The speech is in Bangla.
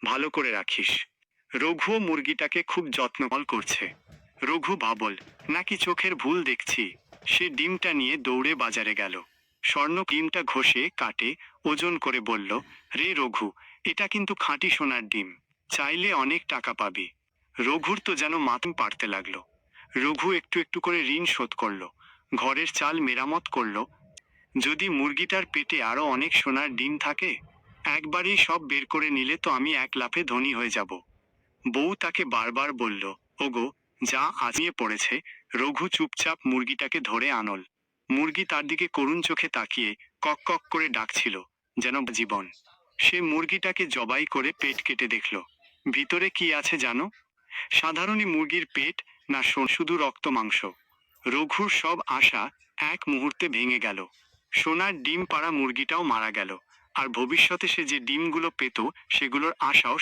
ভালো করে রাখিস। রঘুও মুরগিটাকে খুব যত্নপাল করছে। রঘু ভাবল, নাকি চোখের ভুল দেখছি। সে ডিমটা নিয়ে দৌড়ে বাজারে গেল। স্বর্ণ ডিমটা ঘষে কাটে ওজন করে বলল, রে রঘু, এটা কিন্তু খাঁটি সোনার ডিম। চাইলে অনেক টাকা পাবি। রঘুর তো যেন মাথা পাড়তে লাগলো। রঘু একটু একটু করে ঋণ শোধ করলো, ঘরের চাল মেরামত করলো। যদি মুরগিটার পেটে আরো অনেক সোনার ডিম থাকে, একবারই সব বের করে নিলে তো আমি এক লাফে ধনী হয়ে যাব। বউ তাকে বারবার বলল, ওগো, যা আজিয়ে পড়েছে। রঘু চুপচাপ মুরগিটাকে ধরে আনল। মুরগি তার দিকে করুণ চোখে তাকিয়ে কক কক করে ডাকছিল, যেন জীবন। সে মুরগিটাকে জবাই করে পেট কেটে দেখল। ভিতরে কি আছে জানো? সাধারণই মুরগির পেট, না শুধু রক্ত মাংস। রঘুর সব আশা এক মুহূর্তে ভেঙে গেল। সোনার ডিম পাড়া মুরগিটাও মারা গেল। আর ভবিষ্যতে সে যে ডিমগুলো পেত, সেগুলোর আশাও